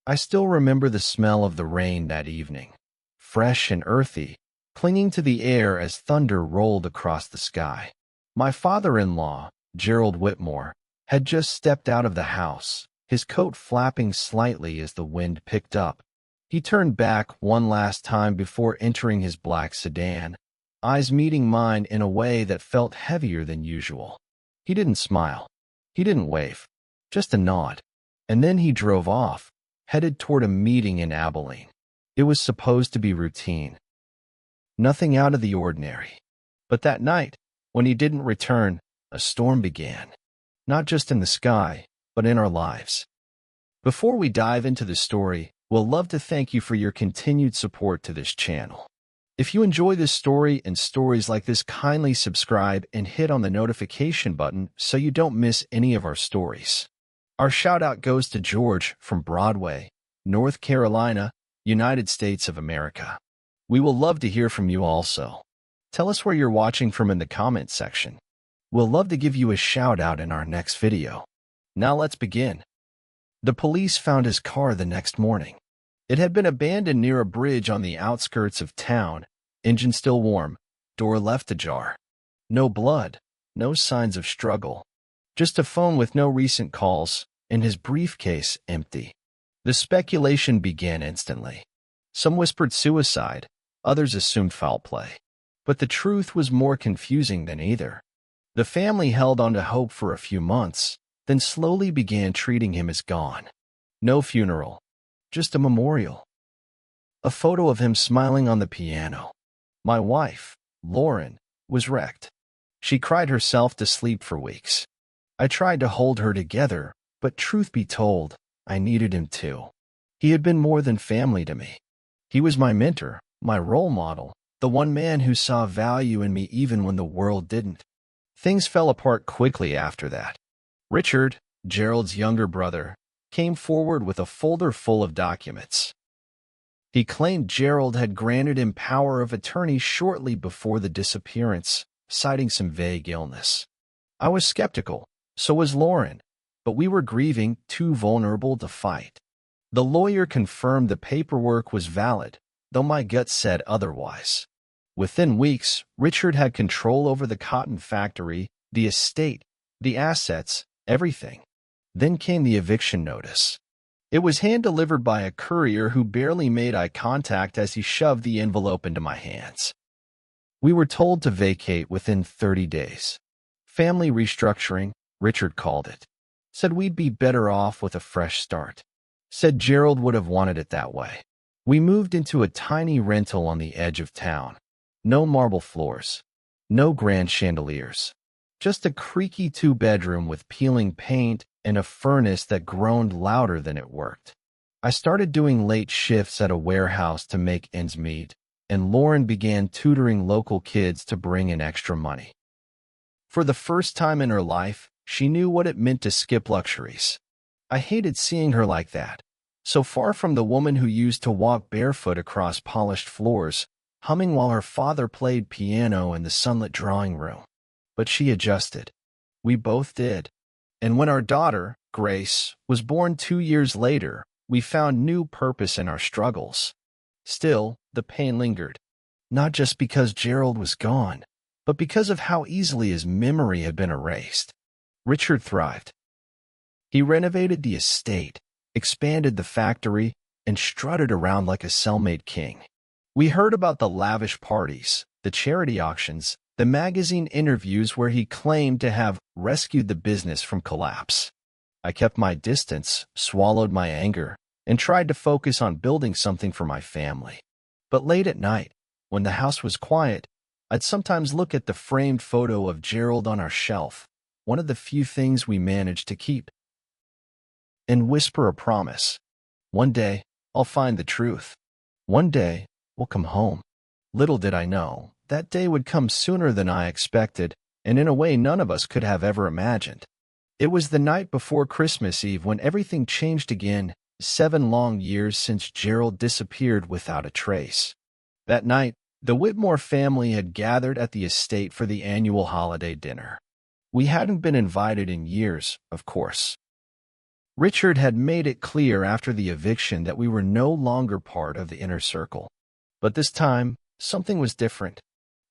I still remember the smell of the rain that evening, fresh and earthy, clinging to the air as thunder rolled across the sky. My father-in-law, Gerald Whitmore, had just stepped out of the house, his coat flapping slightly as the wind picked up. He turned back one last time before entering his black sedan, eyes meeting mine in a way that felt heavier than usual. He didn't smile. He didn't wave. Just a nod. And then he drove off, headed toward a meeting in Abilene. It was supposed to be routine. Nothing out of the ordinary. But that night, when he didn't return, a storm began. Not just in the sky, but in our lives. Before we dive into the story, we'll love to thank you for your continued support to this channel. If you enjoy this story and stories like this, kindly subscribe and hit on the notification button so you don't miss any of our stories. Our shout-out goes to George from Broadway, North Carolina, United States of America. We will love to hear from you also. Tell us where you're watching from in the comments section. We'll love to give you a shout-out in our next video. Now let's begin. The police found his car the next morning. It had been abandoned near a bridge on the outskirts of town, engine still warm, door left ajar. No blood, no signs of struggle. Just a phone with no recent calls, and his briefcase empty. The speculation began instantly. Some whispered suicide, others assumed foul play. But the truth was more confusing than either. The family held on to hope for a few months, then slowly began treating him as gone. No funeral, just a memorial. A photo of him smiling on the piano. My wife, Lauren, was wrecked. She cried herself to sleep for weeks. I tried to hold her together, but truth be told, I needed him too. He had been more than family to me. He was my mentor, my role model, the one man who saw value in me even when the world didn't. Things fell apart quickly after that. Richard, Gerald's younger brother, came forward with a folder full of documents. He claimed Gerald had granted him power of attorney shortly before the disappearance, citing some vague illness. I was skeptical, so was Lauren, but we were grieving, too vulnerable to fight. The lawyer confirmed the paperwork was valid, though my gut said otherwise. Within weeks, Richard had control over the cotton factory, the estate, the assets, everything. Then came the eviction notice. It was hand-delivered by a courier who barely made eye contact as he shoved the envelope into my hands. We were told to vacate within 30 days. Family restructuring, Richard called it. Said we'd be better off with a fresh start. Said Gerald would have wanted it that way. We moved into a tiny rental on the edge of town. No marble floors. No grand chandeliers. Just a creaky two-bedroom with peeling paint and a furnace that groaned louder than it worked. I started doing late shifts at a warehouse to make ends meet, and Lauren began tutoring local kids to bring in extra money. For the first time in her life, she knew what it meant to skip luxuries. I hated seeing her like that, so far from the woman who used to walk barefoot across polished floors, humming while her father played piano in the sunlit drawing room. But she adjusted. We both did. And when our daughter, Grace, was born 2 years later, we found new purpose in our struggles. Still, the pain lingered. Not just because Gerald was gone, but because of how easily his memory had been erased. Richard thrived. He renovated the estate, expanded the factory, and strutted around like a cellmate king. We heard about the lavish parties, the charity auctions, the magazine interviews where he claimed to have rescued the business from collapse. I kept my distance, swallowed my anger, and tried to focus on building something for my family. But late at night, when the house was quiet, I'd sometimes look at the framed photo of Gerald on our shelf, one of the few things we managed to keep, and whisper a promise. One day, I'll find the truth. One day, we'll come home. Little did I know, that day would come sooner than I expected, and in a way none of us could have ever imagined. It was the night before Christmas Eve when everything changed again, 7 long years since Gerald disappeared without a trace. That night, the Whitmore family had gathered at the estate for the annual holiday dinner. We hadn't been invited in years, of course. Richard had made it clear after the eviction that we were no longer part of the inner circle. But this time, something was different.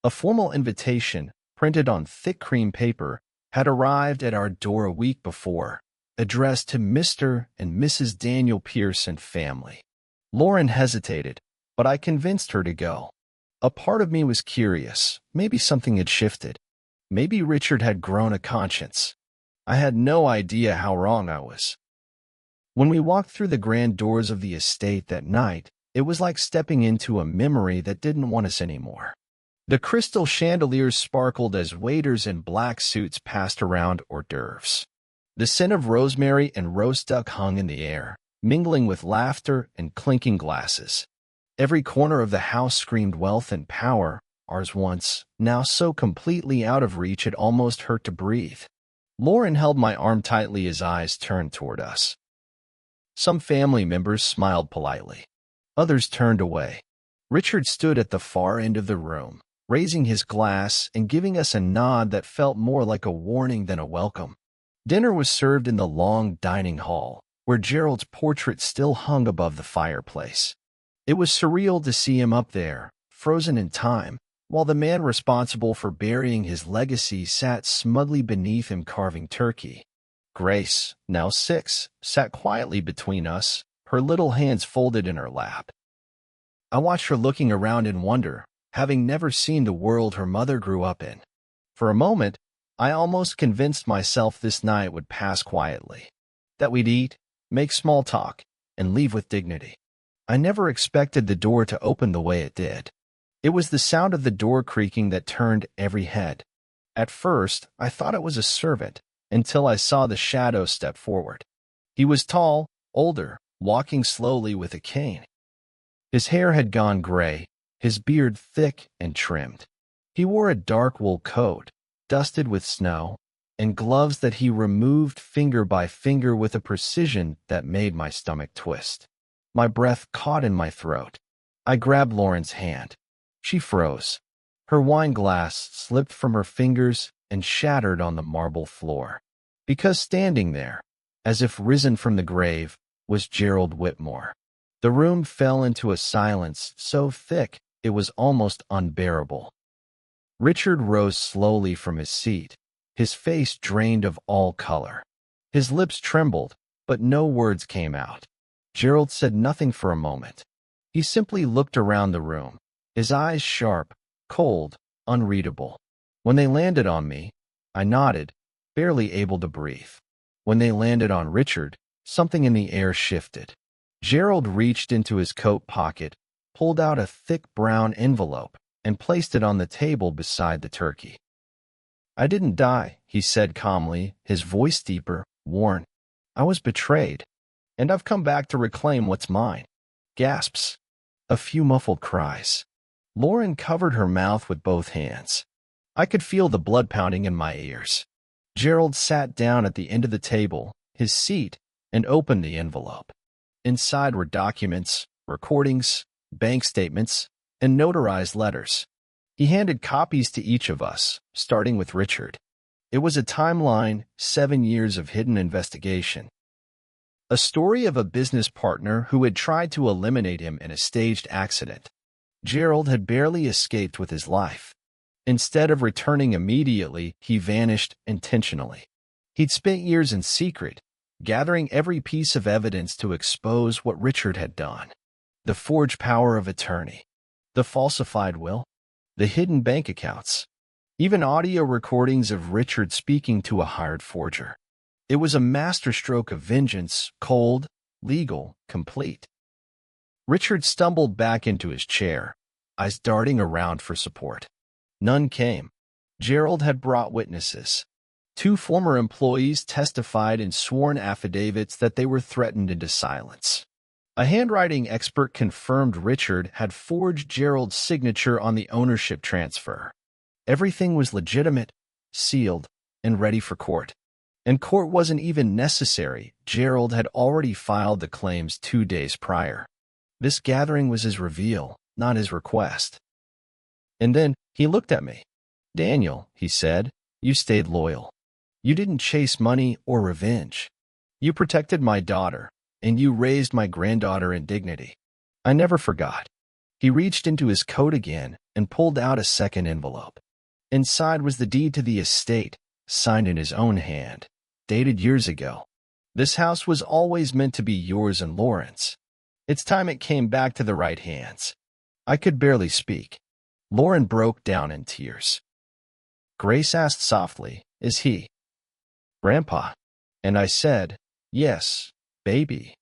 A formal invitation, printed on thick cream paper, had arrived at our door a week before, addressed to Mr. and Mrs. Daniel Pearson family. Lauren hesitated, but I convinced her to go. A part of me was curious. Maybe something had shifted. Maybe Richard had grown a conscience. I had no idea how wrong I was. When we walked through the grand doors of the estate that night, it was like stepping into a memory that didn't want us anymore. The crystal chandeliers sparkled as waiters in black suits passed around hors d'oeuvres. The scent of rosemary and roast duck hung in the air, mingling with laughter and clinking glasses. Every corner of the house screamed wealth and power, ours once, now so completely out of reach it almost hurt to breathe. Lauren held my arm tightly as eyes turned toward us. Some family members smiled politely. Others turned away. Richard stood at the far end of the room, raising his glass and giving us a nod that felt more like a warning than a welcome. Dinner was served in the long dining hall, where Gerald's portrait still hung above the fireplace. It was surreal to see him up there, frozen in time, while the man responsible for burying his legacy sat smugly beneath him carving turkey. Grace, now 6, sat quietly between us, her little hands folded in her lap. I watched her looking around in wonder, having never seen the world her mother grew up in. For a moment, I almost convinced myself this night would pass quietly, that we'd eat, make small talk, and leave with dignity. I never expected the door to open the way it did. It was the sound of the door creaking that turned every head. At first, I thought it was a servant, until I saw the shadow step forward. He was tall, older, walking slowly with a cane. His hair had gone gray, his beard thick and trimmed. He wore a dark wool coat, dusted with snow, and gloves that he removed finger by finger with a precision that made my stomach twist. My breath caught in my throat. I grabbed Lauren's hand. She froze. Her wine glass slipped from her fingers and shattered on the marble floor. Because standing there, as if risen from the grave, was Gerald Whitmore. The room fell into a silence so thick it was almost unbearable. Richard rose slowly from his seat, his face drained of all color. His lips trembled, but no words came out. Gerald said nothing for a moment. He simply looked around the room, his eyes sharp, cold, unreadable. When they landed on me, I nodded, barely able to breathe. When they landed on Richard, something in the air shifted. Gerald reached into his coat pocket, pulled out a thick brown envelope, and placed it on the table beside the turkey. "I didn't die," he said calmly, his voice deeper, worn. "I was betrayed, and I've come back to reclaim what's mine." Gasps. A few muffled cries. Lauren covered her mouth with both hands. I could feel the blood pounding in my ears. Gerald sat down at the end of the table, his seat, and opened the envelope. Inside were documents, recordings, bank statements, and notarized letters. He handed copies to each of us, starting with Richard. It was a timeline, 7 years of hidden investigation. A story of a business partner who had tried to eliminate him in a staged accident. Gerald had barely escaped with his life. Instead of returning immediately, he vanished intentionally. He'd spent years in secret, gathering every piece of evidence to expose what Richard had done. The forged power of attorney, the falsified will, the hidden bank accounts, even audio recordings of Richard speaking to a hired forger. It was a masterstroke of vengeance, cold, legal, complete. Richard stumbled back into his chair, eyes darting around for support. None came. Gerald had brought witnesses. 2 former employees testified in sworn affidavits that they were threatened into silence. A handwriting expert confirmed Richard had forged Gerald's signature on the ownership transfer. Everything was legitimate, sealed, and ready for court. And court wasn't even necessary. Gerald had already filed the claims 2 days prior. This gathering was his reveal, not his request. And then he looked at me. "Daniel," he said, "you stayed loyal. You didn't chase money or revenge. You protected my daughter, and you raised my granddaughter in dignity. I never forgot. He reached into his coat again and pulled out a second envelope. Inside was the deed to the estate, signed in his own hand, dated years ago. This house was always meant to be yours and Lauren's. It's time it came back to the right hands. I could barely speak. Lauren broke down in tears. Grace asked softly, "Is he Grandpa?" And I said, "Yes, baby.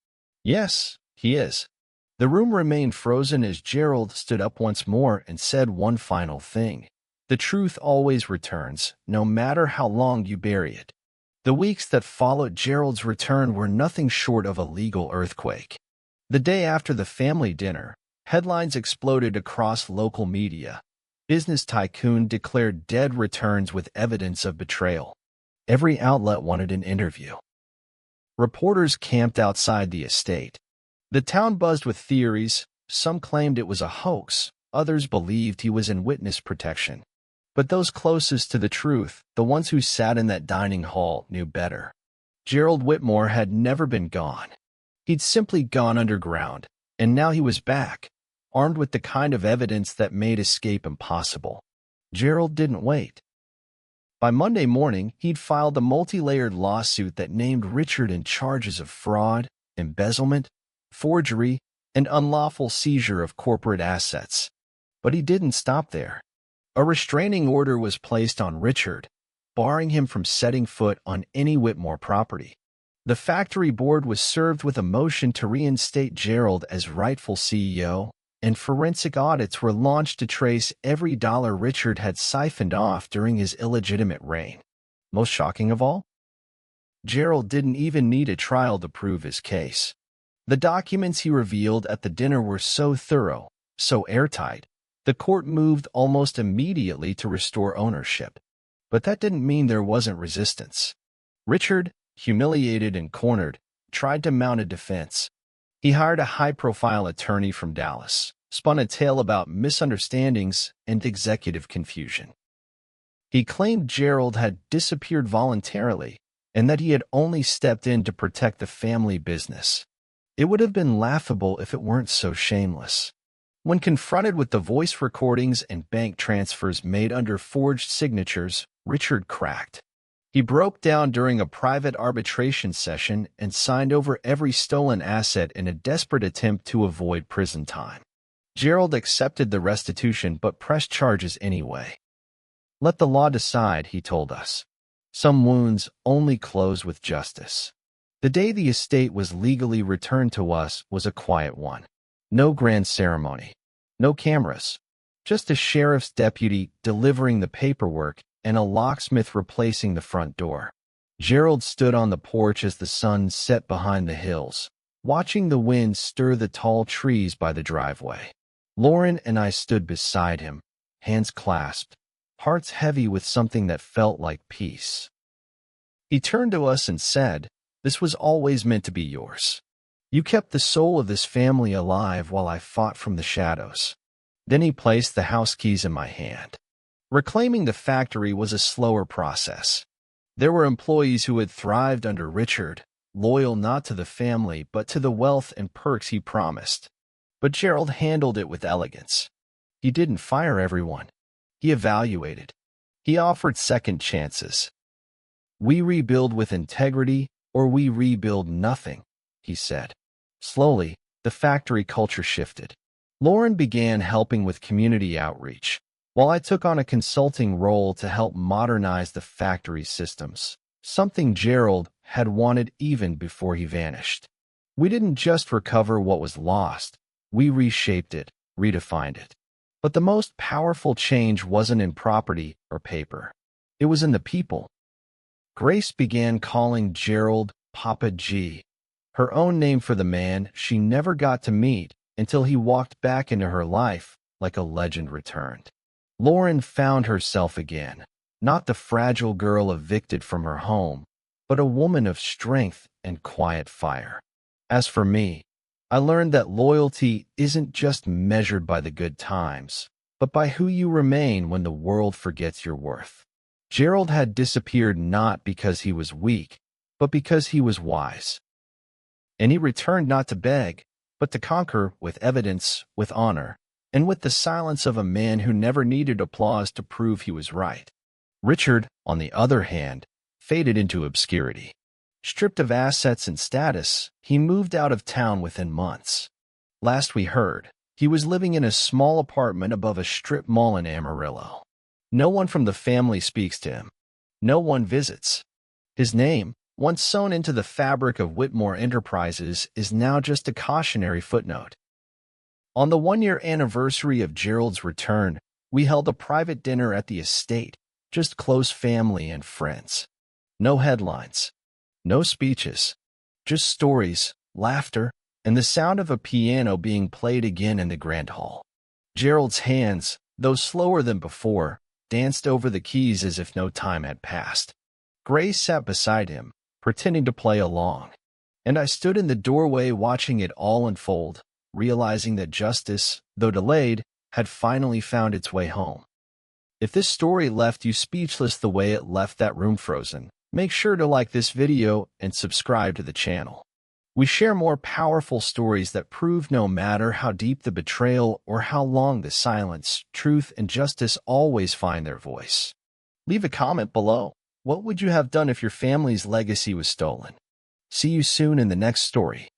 Yes, he is." The room remained frozen as Gerald stood up once more and said one final thing. The truth always returns, no matter how long you bury it. The weeks that followed Gerald's return were nothing short of a legal earthquake. The day after the family dinner, headlines exploded across local media. Business tycoon declared dead returns with evidence of betrayal. Every outlet wanted an interview. Reporters camped outside the estate. The town buzzed with theories. Some claimed it was a hoax. Others believed he was in witness protection. But those closest to the truth, the ones who sat in that dining hall, knew better. Gerald Whitmore had never been gone. He'd simply gone underground, and now he was back, armed with the kind of evidence that made escape impossible. Gerald didn't wait. By Monday morning, he'd filed a multi-layered lawsuit that named Richard in charges of fraud, embezzlement, forgery, and unlawful seizure of corporate assets. But he didn't stop there. A restraining order was placed on Richard, barring him from setting foot on any Whitmore property. The factory board was served with a motion to reinstate Gerald as rightful CEO, and forensic audits were launched to trace every dollar Richard had siphoned off during his illegitimate reign. Most shocking of all? Gerald didn't even need a trial to prove his case. The documents he revealed at the dinner were so thorough, so airtight, the court moved almost immediately to restore ownership. But that didn't mean there wasn't resistance. Richard, humiliated and cornered, tried to mount a defense. He hired a high-profile attorney from Dallas, spun a tale about misunderstandings and executive confusion. He claimed Gerald had disappeared voluntarily and that he had only stepped in to protect the family business. It would have been laughable if it weren't so shameless. When confronted with the voice recordings and bank transfers made under forged signatures, Richard cracked. He broke down during a private arbitration session and signed over every stolen asset in a desperate attempt to avoid prison time. Gerald accepted the restitution but pressed charges anyway. "Let the law decide," he told us. "Some wounds only close with justice." The day the estate was legally returned to us was a quiet one. No grand ceremony. No cameras. Just a sheriff's deputy delivering the paperwork and a locksmith replacing the front door. Gerald stood on the porch as the sun set behind the hills, watching the wind stir the tall trees by the driveway. Lauren and I stood beside him, hands clasped, hearts heavy with something that felt like peace. He turned to us and said, "This was always meant to be yours. You kept the soul of this family alive while I fought from the shadows." Then he placed the house keys in my hand. Reclaiming the factory was a slower process. There were employees who had thrived under Richard, loyal not to the family but to the wealth and perks he promised. But Gerald handled it with elegance. He didn't fire everyone. He evaluated. He offered second chances. "We rebuild with integrity, or we rebuild nothing," he said. Slowly, the factory culture shifted. Lauren began helping with community outreach, while I took on a consulting role to help modernize the factory's systems, something Gerald had wanted even before he vanished. We didn't just recover what was lost, we reshaped it, redefined it. But the most powerful change wasn't in property or paper. It was in the people. Grace began calling Gerald Papa G, her own name for the man she never got to meet until he walked back into her life like a legend returned. Lauren found herself again, not the fragile girl evicted from her home, but a woman of strength and quiet fire. As for me, I learned that loyalty isn't just measured by the good times, but by who you remain when the world forgets your worth. Gerald had disappeared not because he was weak, but because he was wise. And he returned not to beg, but to conquer with evidence, with honor, and with the silence of a man who never needed applause to prove he was right. Richard, on the other hand, faded into obscurity. Stripped of assets and status, he moved out of town within months. Last we heard, he was living in a small apartment above a strip mall in Amarillo. No one from the family speaks to him. No one visits. His name, once sewn into the fabric of Whitmore Enterprises, is now just a cautionary footnote. On the one-year anniversary of Gerald's return, we held a private dinner at the estate, just close family and friends. No headlines, no speeches, just stories, laughter, and the sound of a piano being played again in the grand hall. Gerald's hands, though slower than before, danced over the keys as if no time had passed. Grace sat beside him, pretending to play along, and I stood in the doorway watching it all unfold, realizing that justice, though delayed, had finally found its way home. If this story left you speechless the way it left that room frozen, make sure to like this video and subscribe to the channel. We share more powerful stories that prove no matter how deep the betrayal or how long the silence, truth and justice always find their voice. Leave a comment below. What would you have done if your family's legacy was stolen? See you soon in the next story.